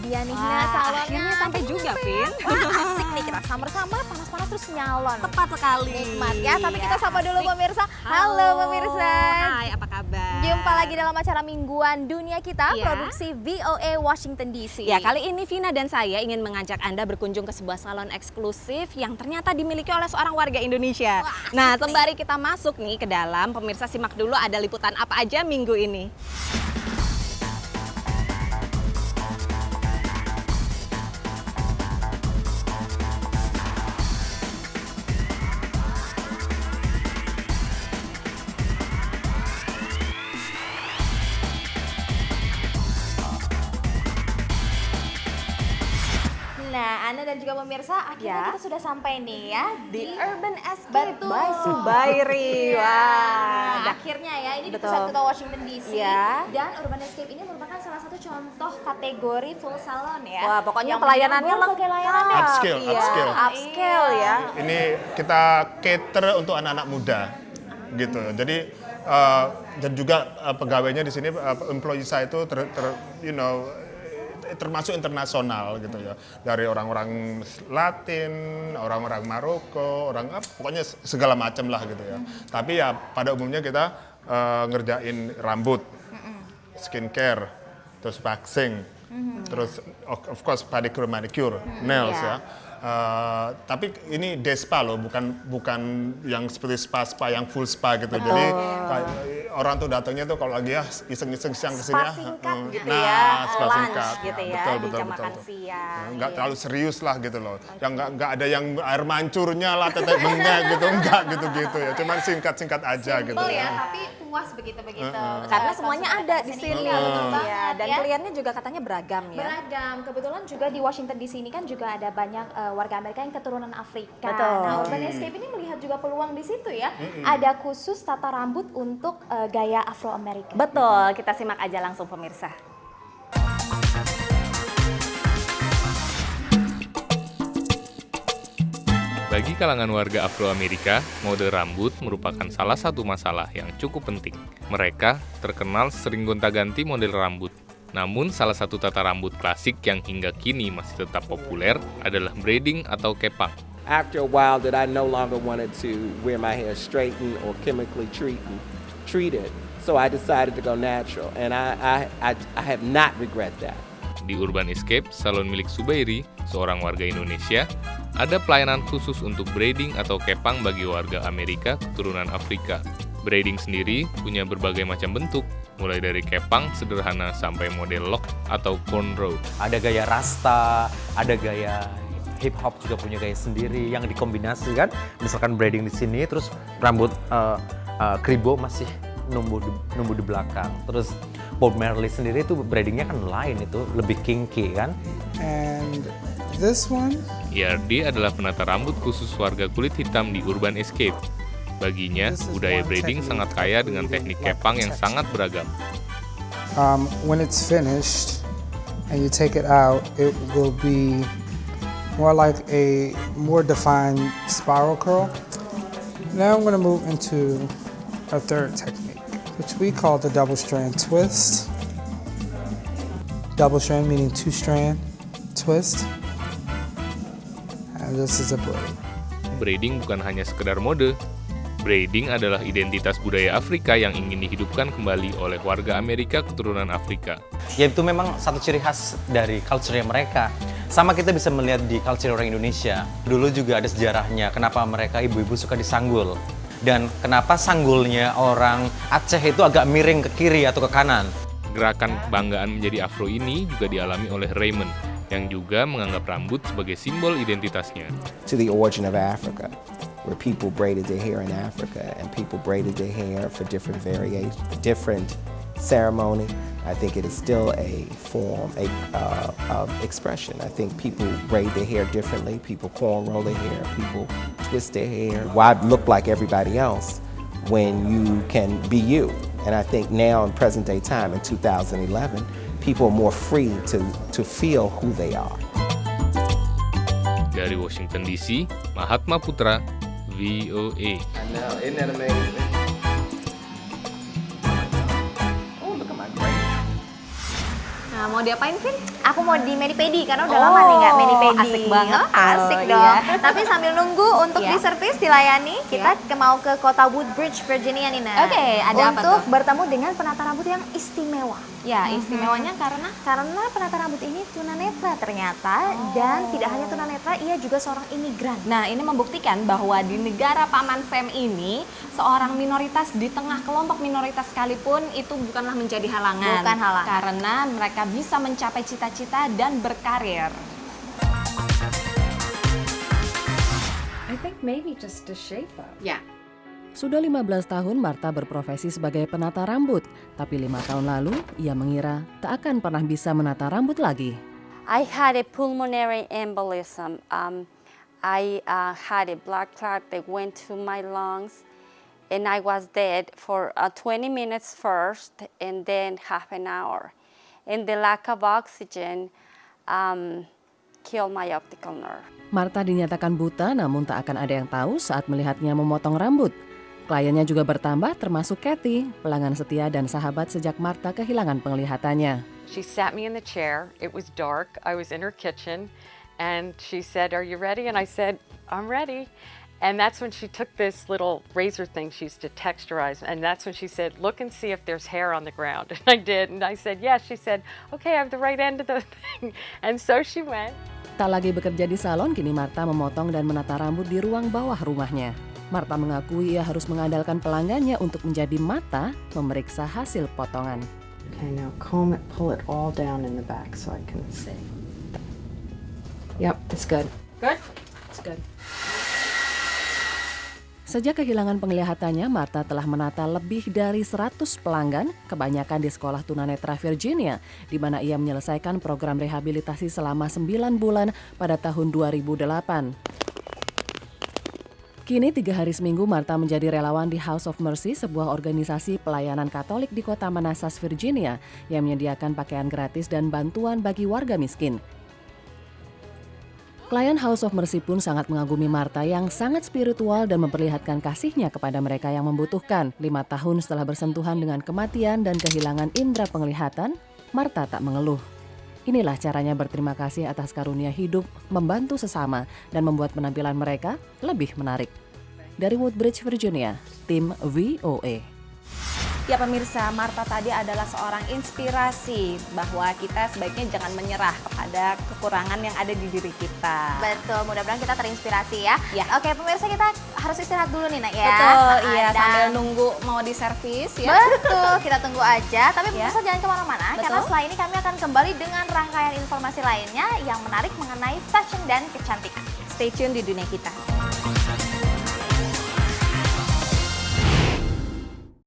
dia nih. Nah, salonnya akhirnya sampai juga, Vin. Wah, asik nih kita sama-sama panas-panas terus nyalon. Tepat sekali. Nikmat ya, tapi kita sapa dulu pemirsa. Halo pemirsa. Hai, apa kabar? Jumpa lagi dalam acara mingguan Dunia Kita, Iya. produksi VOA Washington DC. Ya, kali ini Vina dan saya ingin mengajak Anda berkunjung ke sebuah salon eksklusif yang ternyata dimiliki oleh seorang warga Indonesia. Nah, sembari kita masuk nih ke dalam, pemirsa simak dulu ada liputan apa aja minggu ini. Nah, Anda dan juga pemirsa, akhirnya Ya. kita sudah sampai nih ya Di Urban Escape Betul. by Subairi. Iya. Wah, Akhirnya ya, ini di Betul. pusat kota Washington DC. Iya. Dan Urban Escape ini merupakan salah satu contoh kategori full salon ya. Wah, pokoknya Yang pelayanannya menyambung berbagai layanan ya. Upscale, Iya, upscale. upscale ya. Ini kita cater untuk anak-anak muda, gitu. Jadi dan juga pegawainya di sini, employee saya itu termasuk internasional gitu ya, dari orang-orang Latin, orang-orang Maroko, pokoknya segala macam lah gitu ya. Tapi ya pada umumnya kita ngerjain rambut, skincare, terus waxing, terus of course pedicure, manicure, nails Iya. ya. Tapi ini day spa loh, bukan yang seperti spa yang full spa gitu. Jadi orang tuh datangnya tuh kalau lagi ya iseng-iseng siang kesini Spa ya. singkat gitu Nah, ya, spa lunch singkat. gitu ya, Betul, di betul, jam betul, makan betul. siang. Nggak Iya. terlalu serius lah gitu loh. Yang nggak ada yang air mancurnya lah, tetek bengek gitu, enggak gitu-gitu ya. Cuman singkat-singkat aja gitu Simple ya, ya. tapi puas begitu-begitu. Karena semuanya ada di sini. Iya, betul banget Iya, dan ya. kliennya juga katanya beragam ya. Beragam. Kebetulan juga di Washington DC ini kan juga ada banyak warga Amerika yang keturunan Afrika. Betul. Nah, Urban Escape ini melihat juga peluang di situ ya. Ada khusus tata rambut untuk gaya Afro-Amerika. Betul, kita simak aja langsung pemirsa. Bagi kalangan warga Afro-Amerika, mode rambut merupakan salah satu masalah yang cukup penting. Mereka terkenal sering gonta-ganti model rambut. Namun, salah satu tata rambut klasik yang hingga kini masih tetap populer adalah braiding atau kepang. After a while that I no longer wanted to wear my hair straightened or chemically treated. So I decided to go natural, and I have not regret that. Di Urban Escape, salon milik Subairi, seorang warga Indonesia, ada pelayanan khusus untuk braiding atau kepang bagi warga Amerika keturunan Afrika. Braiding sendiri punya berbagai macam bentuk, mulai dari kepang sederhana sampai model lock atau cornrow. Ada gaya rasta, ada gaya hip hop juga punya gaya sendiri yang dikombinasikan. Misalkan braiding di sini, terus rambut kribo masih numbuh di belakang. Terus Bob Marley sendiri itu braidingnya kan lain, itu lebih kinky kan. And this one, IRD adalah penata rambut khusus warga kulit hitam di Urban Escape. Baginya, budaya braiding sangat kaya dengan teknik kepang yang sangat beragam. when it's finished and you take it out, it will be more like a more defined spiral curl. Now I'm going to move into a third technique, which we call the double strand twist. Double strand meaning two strand twist. And this is a braid. Braiding bukan hanya sekedar mode. Braiding adalah identitas budaya Afrika yang ingin dihidupkan kembali oleh warga Amerika keturunan Afrika. Ya itu memang satu ciri khas dari culture-nya mereka. Sama kita bisa melihat di culture orang Indonesia. Dulu juga ada sejarahnya kenapa mereka ibu-ibu suka disanggul. Dan kenapa sanggulnya orang Aceh itu agak miring ke kiri atau ke kanan. Gerakan kebanggaan menjadi Afro ini juga dialami oleh Raymond, yang juga menganggap rambut sebagai simbol identitasnya. To the origin of Africa, where people braided their hair in Africa, and people braided their hair for different variations, different ceremony. I think it is still a form of expression. I think people braid their hair differently. People cornrow their hair. People twist their hair. Why look like everybody else when you can be you? And I think now in present day time, in 2011, people are more free to feel who they are. Dari Washington DC, Mahatma Putra, VOA. I know, isn't that amazing? Nah, mau diapain, Vin? Aku mau di mani-pedi karena udah lama nih nggak mani-pedi. Asik banget. Oh, asik Oh, dong. iya. Tapi sambil nunggu untuk Iya. diservis, dilayani, kita mau ke kota Woodbridge, Virginia nih, Nah. Oke, ada apa untuk tuh? bertemu dengan penata rambut yang istimewa. Ya, istimewanya karena Penata rambut ini tunanetra ternyata, dan tidak hanya tunanetra, ia juga seorang imigran. Nah, ini membuktikan bahwa di negara Paman Sam ini, seorang minoritas di tengah kelompok minoritas sekalipun itu bukanlah menjadi halangan. Bukan halangan. Karena mereka bisa mencapai cita-cita dan berkarir. I think maybe just a shape up. Ya. Sudah 15 tahun Martha berprofesi sebagai penata rambut, tapi 5 tahun lalu ia mengira tak akan pernah bisa menata rambut lagi. I had a pulmonary embolism. I had a blood clot that went to my lungs, and I was dead for 20 minutes first, and then half an hour. And the lack of oxygen killed my optical nerve. Martha dinyatakan buta namun tak akan ada yang tahu saat melihatnya memotong rambut. Kliennya juga bertambah termasuk Kathy, pelanggan setia dan sahabat sejak Martha kehilangan penglihatannya. She sat me in the chair. It was dark. I was in her kitchen, and she said, "Are you ready?" And I said, "I'm ready." And that's when she took this little razor thing she used to texturize, and that's when she said, "Look and see if there's hair on the ground." And I did, and I said, "Yes." She said, "Okay, I have the right end of the thing." And so she went. Tak lagi bekerja di salon, kini Martha memotong dan menata rambut di ruang bawah rumahnya. Martha mengakui ia harus mengandalkan pelanggannya untuk menjadi mata memeriksa hasil potongan. Okay, now comb it, pull it all down in the back so I can see. Yep, it's good. Good? It's good. Sejak kehilangan penglihatannya, Martha telah menata lebih dari 100 pelanggan, kebanyakan di sekolah tunanetra Virginia, di mana ia menyelesaikan program rehabilitasi selama 9 bulan pada tahun 2008. Kini 3 hari seminggu Martha menjadi relawan di House of Mercy, sebuah organisasi pelayanan Katolik di kota Manassas, Virginia, yang menyediakan pakaian gratis dan bantuan bagi warga miskin. Klien House of Mercy pun sangat mengagumi Martha yang sangat spiritual dan memperlihatkan kasihnya kepada mereka yang membutuhkan. 5 tahun setelah bersentuhan dengan kematian dan kehilangan indera penglihatan, Martha tak mengeluh. Inilah caranya berterima kasih atas karunia hidup, membantu sesama, dan membuat penampilan mereka lebih menarik. Dari Woodbridge, Virginia, tim VOA. Ya pemirsa, Martha tadi adalah seorang inspirasi bahwa kita sebaiknya jangan menyerah kepada kekurangan yang ada di diri kita. Betul, mudah-mudahan kita terinspirasi ya. Ya. Oke, pemirsa, kita harus istirahat dulu nih, Nak ya. Betul, iya, Dan- sambil nunggu mau diservis ya. Betul, kita tunggu aja. Tapi Ya. pemirsa jangan kemana-mana, Betul. karena setelah ini kami akan kembali dengan rangkaian informasi lainnya yang menarik mengenai fashion dan kecantikan. Stay tune di dunia kita.